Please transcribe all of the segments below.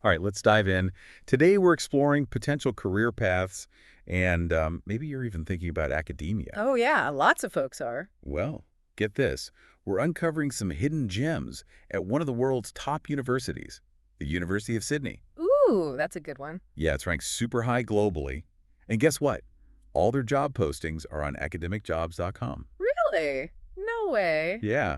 All right, let's dive in. Today, we're exploring potential career paths, and maybe you're even thinking about academia. Oh, yeah, lots of folks are. Well, get this. We're uncovering some hidden gems at one of the world's top universities, the University of Sydney. Ooh, that's a good one. Yeah, it's ranked super high globally. And guess what? All their job postings are on academicjobs.com. Really? No way. Yeah.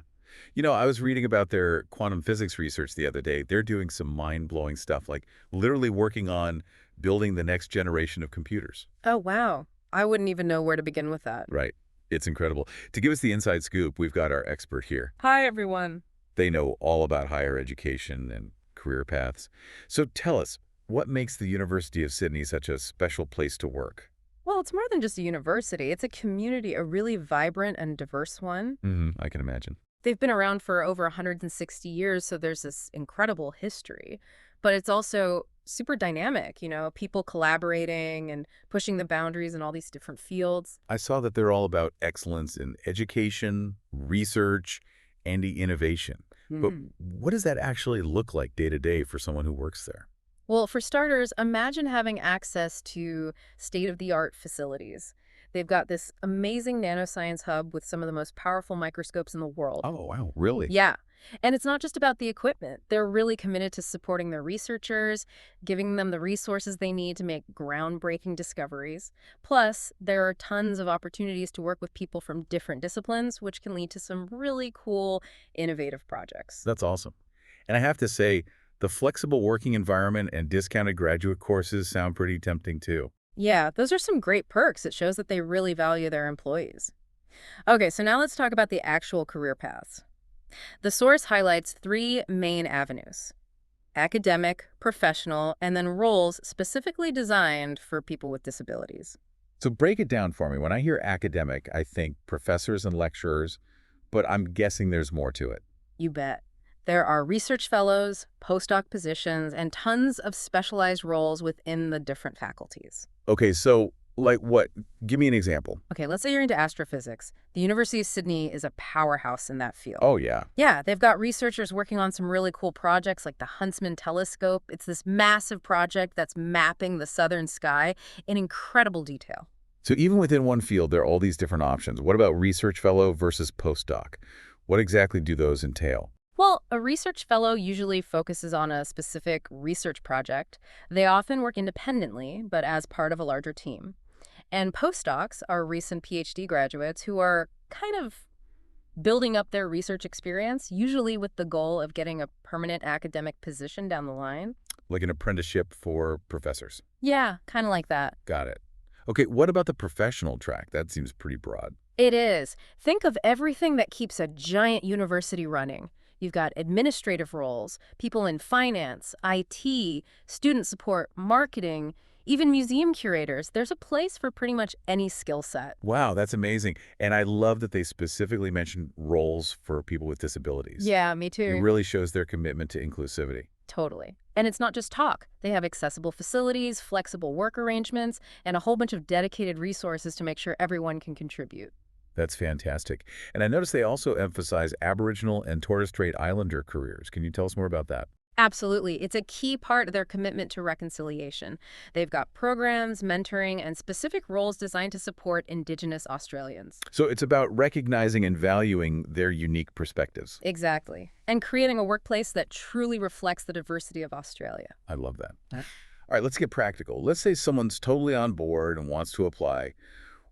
I was reading about their quantum physics research the other day. They're doing some mind-blowing stuff, like literally working on building the next generation of computers. Oh, wow. I wouldn't even know where to begin with that. Right. It's incredible. To give us the inside scoop, we've got our expert here. Hi, everyone. They know all about higher education and career paths. So tell us, what makes the University of Sydney such a special place to work? Well, it's more than just a university. It's a community, a really vibrant and diverse one. I can imagine. They've been around for over 160 years, so there's this incredible history. But it's also super dynamic, people collaborating and pushing the boundaries in all these different fields. I saw that they're all about excellence in education, research, and innovation. But Hmm. what does that actually look like day to day for someone who works there? Well, for starters, imagine having access to state-of-the-art facilities. They've got this amazing nanoscience hub with some of the most powerful microscopes in the world. Oh, wow, really? Yeah. And it's not just about the equipment. They're really committed to supporting their researchers, giving them the resources they need to make groundbreaking discoveries. Plus, there are tons of opportunities to work with people from different disciplines, which can lead to some really cool, innovative projects. That's awesome. And I have to say, the flexible working environment and discounted graduate courses sound pretty tempting too. Yeah, those are some great perks. It shows that they really value their employees. Okay, so now let's talk about the actual career paths. The source highlights three main avenues: academic, professional, and then roles specifically designed for people with disabilities. So break it down for me. When I hear academic, I think professors and lecturers, but I'm guessing there's more to it. You bet. There are research fellows, postdoc positions, and tons of specialized roles within the different faculties. Okay, so like what? Give me an example. Okay, let's say you're into astrophysics. The University of Sydney is a powerhouse in that field. Oh, yeah. Yeah, they've got researchers working on some really cool projects like the Huntsman telescope. It's this massive project that's mapping the southern sky in incredible detail. So even within one field, there are all these different options. What about research fellow versus postdoc? What exactly do those entail? Well, a research fellow usually focuses on a specific research project. They often work independently, but as part of a larger team. And postdocs are recent PhD graduates who are kind of building up their research experience, usually with the goal of getting a permanent academic position down the line. Like an apprenticeship for professors. Yeah, kind of like that. Got it. Okay, what about the professional track? That seems pretty broad. It is. Think of everything that keeps a giant university running. You've got administrative roles, people in finance, IT, student support, marketing, even museum curators. There's a place for pretty much any skill set. Wow, that's amazing. And I love that they specifically mentioned roles for people with disabilities. Yeah, me It too. really shows their commitment to inclusivity. Totally. And it's not just talk. They have accessible facilities, flexible work arrangements, and a whole bunch of dedicated resources to make sure everyone can contribute. That's fantastic. And I noticed they also emphasize Aboriginal and Torres Strait Islander careers. Can you tell us more about that? Absolutely. It's a key part of their commitment to reconciliation. They've got programs, mentoring, and specific roles designed to support Indigenous Australians. So it's about recognizing and valuing their unique perspectives. Exactly. And creating a workplace that truly reflects the diversity of Australia. I love that. Huh? All right, let's get practical. Let's say someone's totally on board and wants to apply.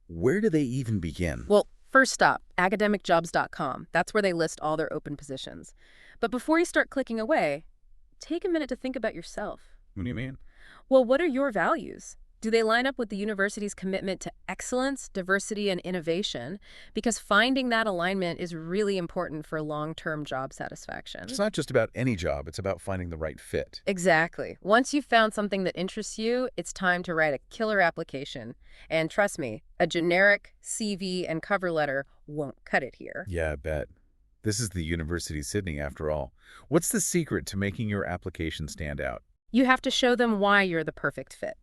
Where do they even begin? Well, first stop, academicjobs.com. That's where they list all their open positions. But before you start clicking away, take a minute to think about yourself. What do you mean? Well, what are your values? Do they line up with the university's commitment to excellence, diversity, and innovation? Because finding that alignment is really important for long-term job satisfaction. It's not just about any job. It's about finding the right fit. Exactly. Once you've found something that interests you, it's time to write a killer application. And trust me, a generic CV and cover letter won't cut it here. Yeah, I bet. This is the University of Sydney, after all. What's the secret to making your application stand out? You have to show them why you're the perfect fit.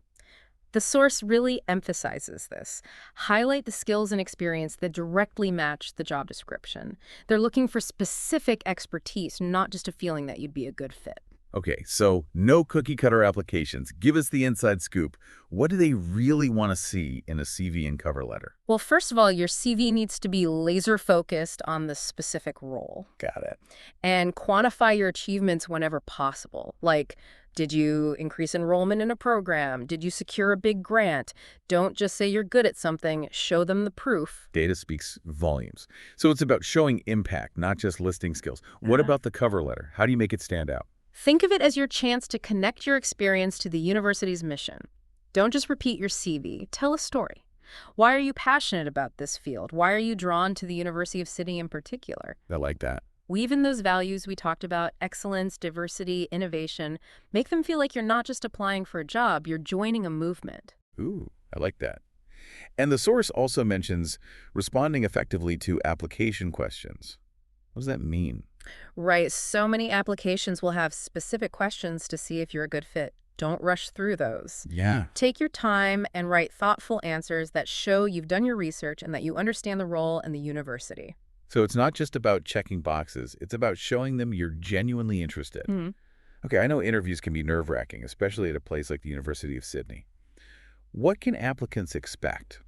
The source really emphasizes this. Highlight the skills and experience that directly match the job description. They're looking for specific expertise, not just a feeling that you'd be a good fit. Okay, so no cookie-cutter applications. Give us the inside scoop. What do they really want to see in a CV and cover letter? Well, first of all, your CV needs to be laser focused on the specific role Got it. and quantify your achievements whenever possible. Like, did you increase enrollment in a program? Did you secure a big grant? Don't just say you're good at something, show them the proof. Data speaks volumes. So it's about showing impact, not just listing skills. What Yeah. about the cover letter? How do you make it stand out? Think of it as your chance to connect your experience to the university's mission. Don't just repeat your CV, tell a story. Why are you passionate about this field? Why are you drawn to the University of Sydney in particular? I like that. Weave in those values we talked about, excellence, diversity, innovation. Make them feel like you're not just applying for a job, you're joining a movement. Ooh, I like that. And the source also mentions responding effectively to application questions. What does that mean? Right, so many applications will have specific questions to see if you're a good fit. Don't rush through those. Yeah. Take your time and write thoughtful answers that show you've done your research and that you understand the role and the university. So it's not just about checking boxes. It's about showing them you're genuinely interested. Hmm. Okay, I know interviews can be nerve-wracking, especially at a place like the University of Sydney. What can applicants expect?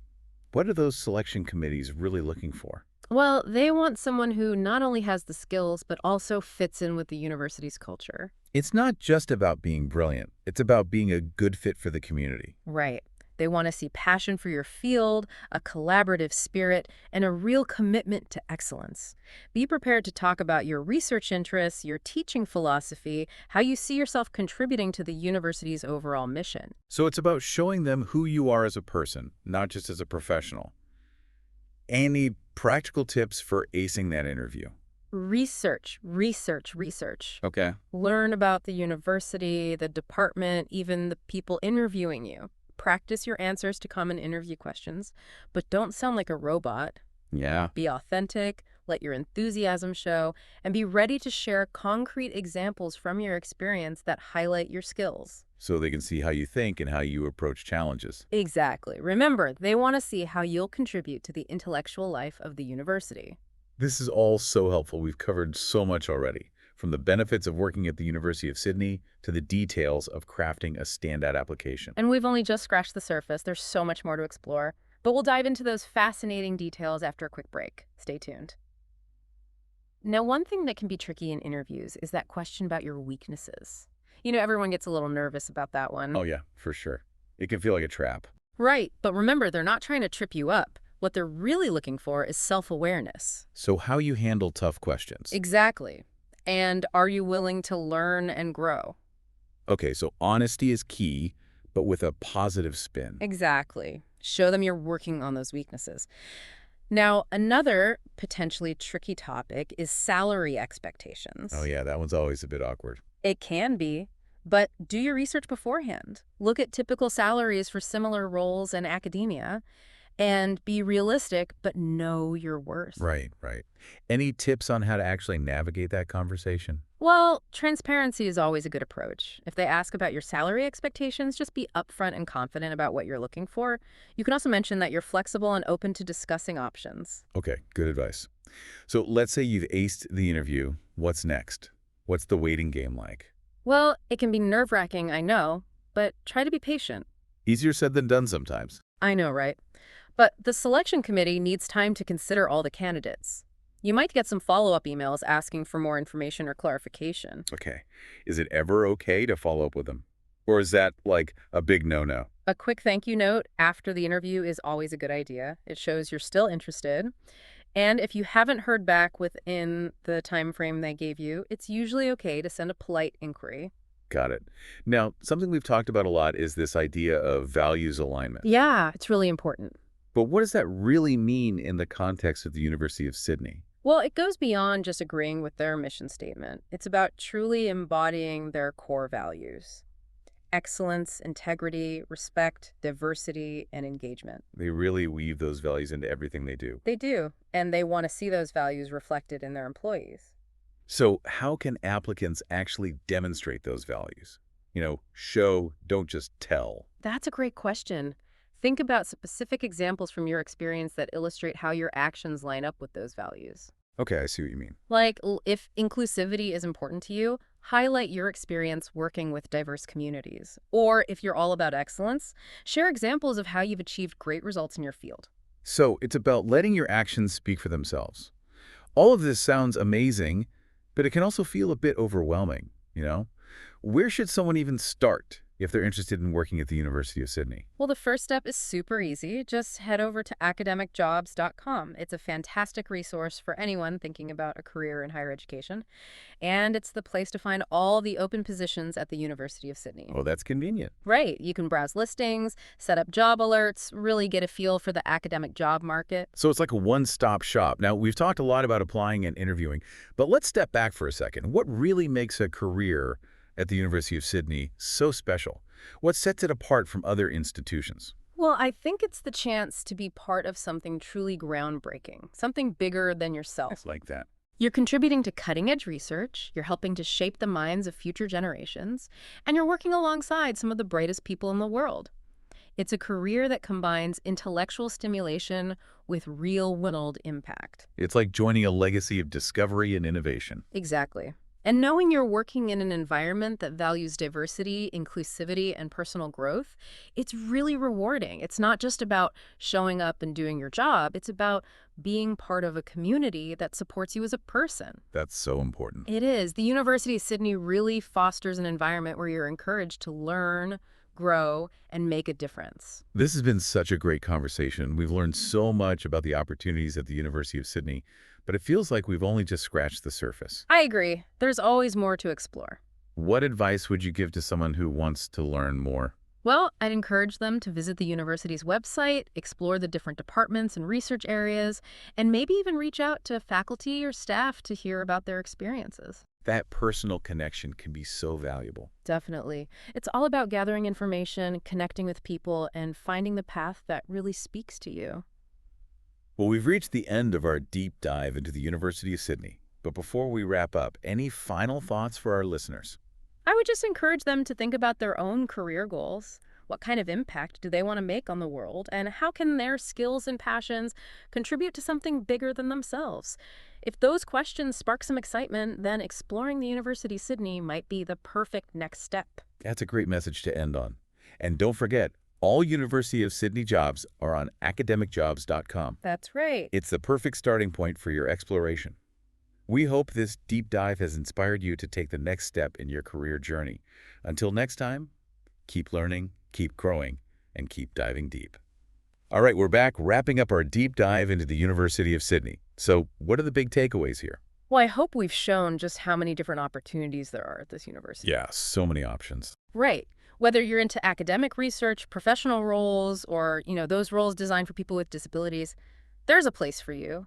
What are those selection committees really looking for? Well, they want someone who not only has the skills, but also fits in with the university's culture. It's not just about being brilliant. It's about being a good fit for the community. Right. They want to see passion for your field, a collaborative spirit, and a real commitment to excellence. Be prepared to talk about your research interests, your teaching philosophy, how you see yourself contributing to the university's overall mission. So it's about showing them who you are as a person, not just as a professional. Any practical tips for acing that interview? Research, research, research. Okay. Learn about the university, the department, even the people interviewing you. Practice your answers to common interview questions, but don't sound like a robot. Yeah. Be authentic, let your enthusiasm show, and be ready to share concrete examples from your experience that highlight your skills. So they can see how you think and how you approach challenges. Exactly. Remember, they want to see how you'll contribute to the intellectual life of the university. This is all so helpful. We've covered so much already, from the benefits of working at the University of Sydney to the details of crafting a standout application. And we've only just scratched the surface. There's so much more to explore. But we'll dive into those fascinating details after a quick break. Stay tuned. Now, one thing that can be tricky in interviews is that question about your weaknesses. You know, everyone gets a little nervous about that one. Oh yeah, for sure. It can feel like a trap. Right, but remember, they're not trying to trip you up. What they're really looking for is self-awareness. So how you handle tough questions. Exactly. And are you willing to learn and grow? Okay, so honesty is key, but with a positive spin. Exactly. Show them you're working on those weaknesses. Now, another potentially tricky topic is salary expectations. Oh yeah, that one's always a bit awkward. It can be, but do your research beforehand. Look at typical salaries for similar roles in academia and be realistic, but know your worth. Right, right. Any tips on how to actually navigate that conversation? Well, transparency is always a good approach. If they ask about your salary expectations, just be upfront and confident about what you're looking for. You can also mention that you're flexible and open to discussing options. Okay, good advice. So let's say you've aced the interview. What's next? What's the waiting game like? Well, it can be nerve-wracking, I know, but try to be patient. Easier said than done sometimes. I know, right? But the selection committee needs time to consider all the candidates. You might get some follow-up emails asking for more information or clarification. Okay. Is it ever okay to follow up with them? Or is that like a big no-no? A quick thank you note after the interview is always a good idea. It shows you're still interested. And if you haven't heard back within the time frame they gave you, it's usually okay to send a polite inquiry. Got it. Now, something we've talked about a lot is this idea of values alignment. Yeah, it's really important. But what does that really mean in the context of the University of Sydney? Well, it goes beyond just agreeing with their mission statement. It's about truly embodying their core values: excellence, integrity, respect, diversity, and engagement. They really weave those values into everything they do. They do, and they want to see those values reflected in their employees. So how can applicants actually demonstrate those values? Show, don't just tell. That's a great question. Think about specific examples from your experience that illustrate how your actions line up with those values. Okay, I see what you mean. Like, if inclusivity is important to you, Highlight your experience working with diverse communities. Or if you're all about excellence, share examples of how you've achieved great results in your field. So it's about letting your actions speak for themselves. All of this sounds amazing, but it can also feel a bit overwhelming, you know? Where should someone even start if they're interested in working at the University of Sydney? Well, the first step is super easy. Just head over to academicjobs.com. It's a fantastic resource for anyone thinking about a career in higher education, and it's the place to find all the open positions at the University of Sydney. Oh, that's convenient. Right. You can browse listings, set up job alerts, really get a feel for the academic job market. So it's like a one-stop shop. Now, we've talked a lot about applying and interviewing, but let's step back for a second. What really makes a career at the University of Sydney so special? What sets it apart from other institutions? Well, I think it's the chance to be part of something truly groundbreaking, something bigger than yourself. It's like that. You're contributing to cutting-edge research, you're helping to shape the minds of future generations, and you're working alongside some of the brightest people in the world. It's a career that combines intellectual stimulation with real-world impact. It's like joining a legacy of discovery and innovation. Exactly. And knowing you're working in an environment that values diversity, inclusivity, and personal growth, it's really rewarding. It's not just about showing up and doing your job. It's about being part of a community that supports you as a person. That's so important. It is. The University of Sydney really fosters an environment where you're encouraged to learn, grow, and make a difference. This has been such a great conversation. We've learned so much about the opportunities at the University of Sydney, but it feels like we've only just scratched the surface. I agree. There's always more to explore. What advice would you give to someone who wants to learn more? Well, I'd encourage them to visit the university's website, explore the different departments and research areas, and maybe even reach out to faculty or staff to hear about their experiences. That personal connection can be so valuable. Definitely. It's all about gathering information, connecting with people, and finding the path that really speaks to you. Well, we've reached the end of our deep dive into the University of Sydney. But before we wrap up, any final thoughts for our listeners? I would just encourage them to think about their own career goals. What kind of impact do they want to make on the world? And how can their skills and passions contribute to something bigger than themselves? If those questions spark some excitement, then exploring the University of Sydney might be the perfect next step. That's a great message to end on. And don't forget, all University of Sydney jobs are on academicjobs.com. That's right. It's the perfect starting point for your exploration. We hope this deep dive has inspired you to take the next step in your career journey. Until next time, keep learning, keep growing, and keep diving deep. All right, we're back wrapping up our deep dive into the University of Sydney. So what are the big takeaways here? Well, I hope we've shown just how many different opportunities there are at this university. Yeah, so many options. Right. Whether you're into academic research, professional roles, or, those roles designed for people with disabilities, there's a place for you.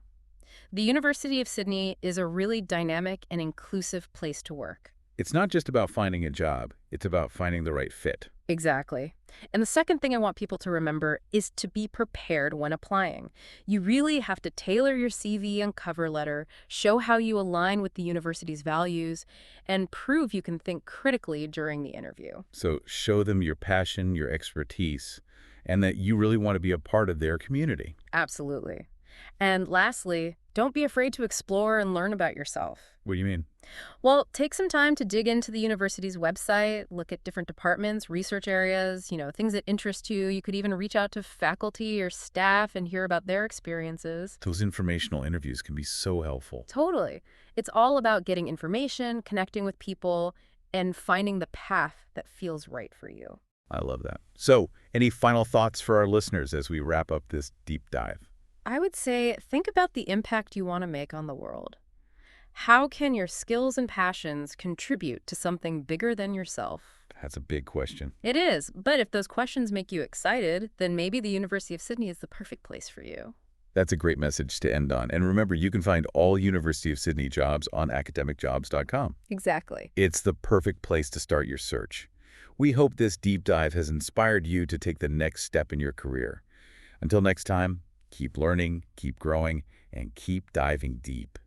The University of Sydney is a really dynamic and inclusive place to work. It's not just about finding a job, it's about finding the right fit. Exactly. And the second thing I want people to remember is to be prepared when applying. You really have to tailor your CV and cover letter, show how you align with the university's values, and prove you can think critically during the interview. So show them your passion, your expertise, and that you really want to be a part of their community. Absolutely. And lastly, don't be afraid to explore and learn about yourself. What do you mean? Well, take some time to dig into the university's website, look at different departments, research areas, things that interest you. You could even reach out to faculty or staff and hear about their experiences. Those informational interviews can be so helpful. Totally. It's all about getting information, connecting with people, and finding the path that feels right for you. I love that. So, any final thoughts for our listeners as we wrap up this deep dive? I would say think about the impact you want to make on the world. How can your skills and passions contribute to something bigger than yourself? That's a big question. It is, but if those questions make you excited, then maybe the University of Sydney is the perfect place for you. That's a great message to end on. And remember, you can find all University of Sydney jobs on academicjobs.com. Exactly. It's the perfect place to start your search. We hope this deep dive has inspired you to take the next step in your career. Until next time, keep learning, keep growing, and keep diving deep.